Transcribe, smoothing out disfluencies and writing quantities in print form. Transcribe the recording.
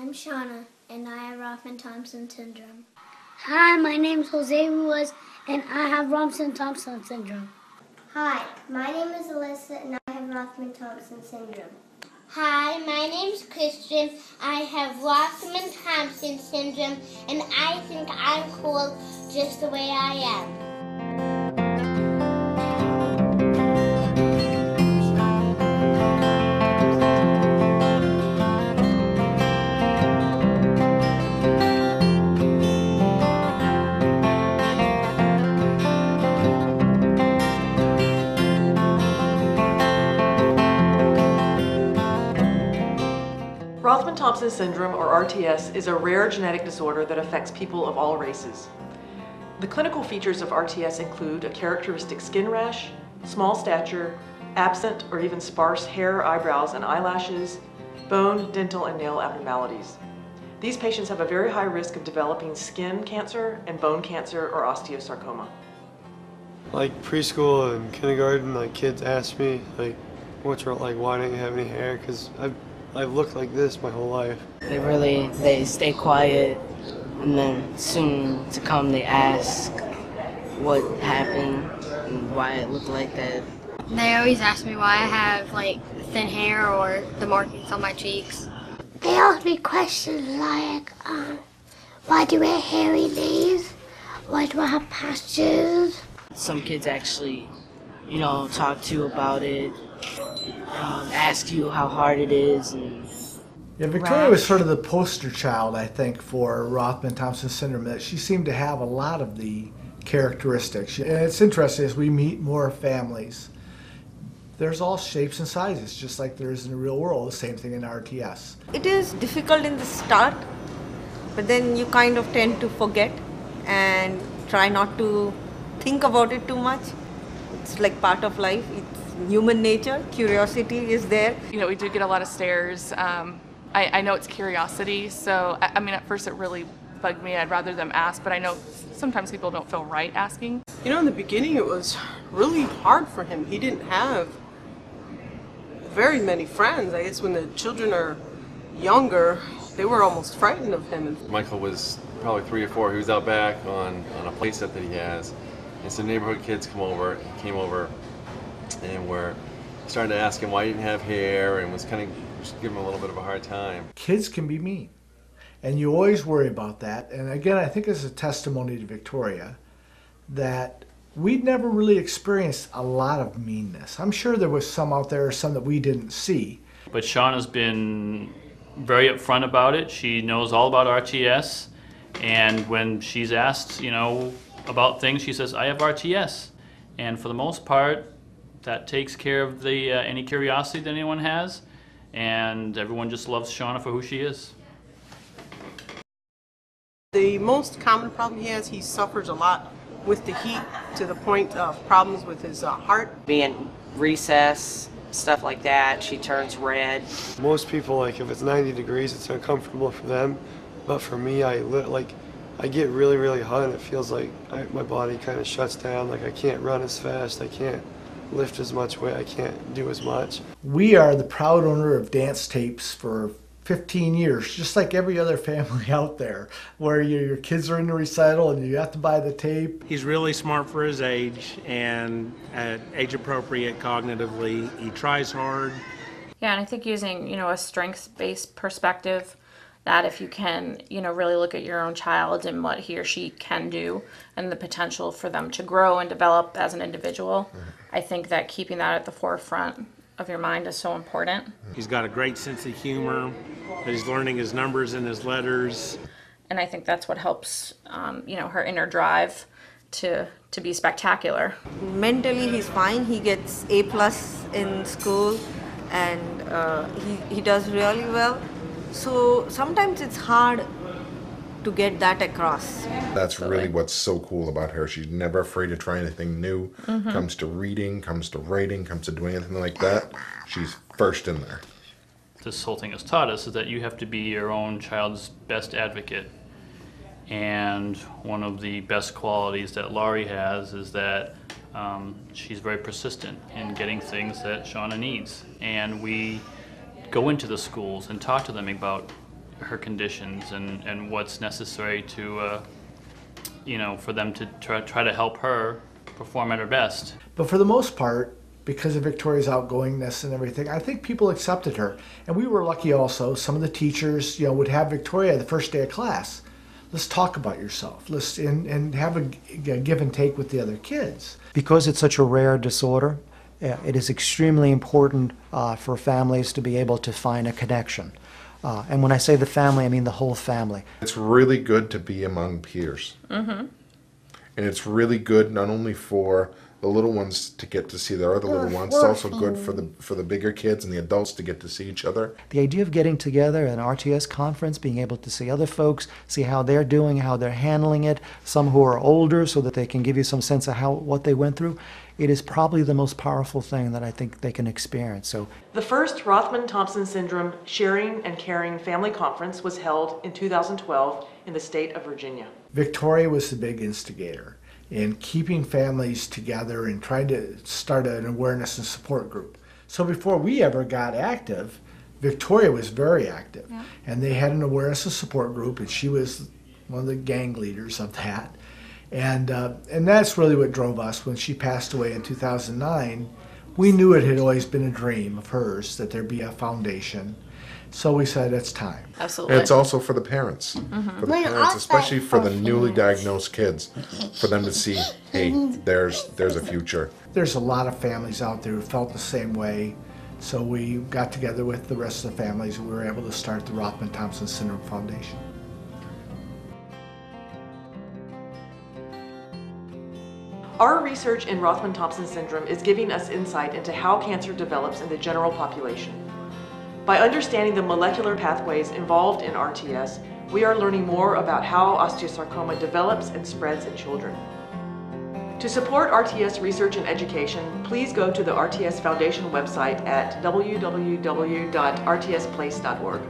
I'm Shauna, and I have Rothman-Thompson syndrome. Hi, my name's Jose Ruiz, and I have Rothman-Thompson syndrome. Hi, my name is Alyssa, and I have Rothman-Thompson syndrome. Hi, my name's Christian. I have Rothman-Thompson syndrome, and I think I'm cool just the way I am. Rothman-Thompson syndrome, or RTS, is a rare genetic disorder that affects people of all races. The clinical features of RTS include a characteristic skin rash, small stature, absent or even sparse hair, eyebrows, and eyelashes, bone, dental, and nail abnormalities. These patients have a very high risk of developing skin cancer and bone cancer or osteosarcoma. Like preschool and kindergarten, like kids ask me, like, what's wrong, like, why don't you have any hair? Because I've looked like this my whole life. They stay quiet, and then soon to come they ask what happened and why it looked like that. They always ask me why I have like thin hair or the markings on my cheeks. They ask me questions like, why do I have hairy knees? Why do I have patches? Some kids actually, talk to you about it, ask you how hard it is. Yeah, Victoria was sort of the poster child, I think, for Rothman-Thompson syndrome. That she seemed to have a lot of the characteristics. And it's interesting as we meet more families. There's all shapes and sizes, just like there is in the real world. The same thing in RTS. It is difficult in the start, but then you kind of tend to forget and try not to think about it too much. It's like part of life. It's human nature. Curiosity is there. We do get a lot of stares. I know it's curiosity, so I mean, at first it really bugged me. I'd rather them ask, but I know sometimes people don't feel right asking. In the beginning it was really hard for him. He didn't have very many friends. I guess when the children are younger, they were almost frightened of him. Michael was probably 3 or 4. He was out back on a play set that he has. And some neighborhood kids came over and were starting to ask him why he didn't have hair, and was kind of just giving him a little bit of a hard time. Kids can be mean, and you always worry about that. And again, I think it's a testimony to Victoria that we'd never really experienced a lot of meanness. I'm sure there was some out there, some that we didn't see. But Shauna's been very upfront about it. She knows all about RTS, and when she's asked, about things, she says, I have RTS. And for the most part, that takes care of the any curiosity that anyone has, and everyone just loves Shauna for who she is. The most common problem he has, he suffers a lot with the heat to the point of problems with his heart. Being recess, stuff like that, she turns red. Most people, like, if it's 90 degrees, it's uncomfortable for them. But for me, I get really, really hot, and it feels like my body kind of shuts down. Like, I can't run as fast, I can't lift as much weight, I can't do as much. We are the proud owner of dance tapes for 15 years, just like every other family out there, where your kids are in the recital and you have to buy the tape. He's really smart for his age and age appropriate cognitively. He tries hard. Yeah, and I think using, a strengths-based perspective, that if you can, really look at your own child and what he or she can do and the potential for them to grow and develop as an individual, I think that keeping that at the forefront of your mind is so important. He's got a great sense of humor. He's learning his numbers and his letters. And I think that's what helps, her inner drive to be spectacular. Mentally, he's fine. He gets A+ in school, and he does really well. So sometimes it's hard to get that across. That's really what's so cool about her. She's never afraid to try anything new. Comes to reading, comes to writing, comes to doing anything like that. She's first in there. This whole thing has taught us is that you have to be your own child's best advocate. And one of the best qualities that Laurie has is that she's very persistent in getting things that Shauna needs. And we go into the schools and talk to them about her conditions and what's necessary to, you know, for them to try to help her perform at her best. But for the most part, because of Victoria's outgoingness and everything, I think people accepted her. And we were lucky also. Some of the teachers, you know, would have Victoria the first day of class. Let's talk about yourself. Let's and have a give and take with the other kids. Because it's such a rare disorder, it is extremely important for families to be able to find a connection. And when I say the family, I mean the whole family. It's really good to be among peers. Mm-hmm. And it's really good not only for the little ones to get to see their other little ones, it's also good for the bigger kids and the adults to get to see each other. The idea of getting together at an RTS conference, being able to see other folks, see how they're doing, how they're handling it, some who are older so that they can give you some sense of what they went through, it is probably the most powerful thing that I think they can experience. So, the first Rothman-Thompson Syndrome Sharing and Caring Family Conference was held in 2012 in the state of Virginia. Victoria was the big instigator in keeping families together and trying to start an awareness and support group. So before we ever got active, Victoria was very active. Yeah. And they had an awareness and support group, and she was one of the gang leaders of that. And that's really what drove us. When she passed away in 2009, we knew it had always been a dream of hers that there be a foundation. So we said it's time. Absolutely. And it's also for the parents. Mm-hmm. For the parents, especially for the newly diagnosed kids, for them to see, hey, there's a future. There's a lot of families out there who felt the same way. So we got together with the rest of the families and we were able to start the Rothman-Thompson Syndrome Foundation. Our research in Rothman-Thompson syndrome is giving us insight into how cancer develops in the general population. By understanding the molecular pathways involved in RTS, we are learning more about how osteosarcoma develops and spreads in children. To support RTS research and education, please go to the RTS Foundation website at www.rtsplace.org.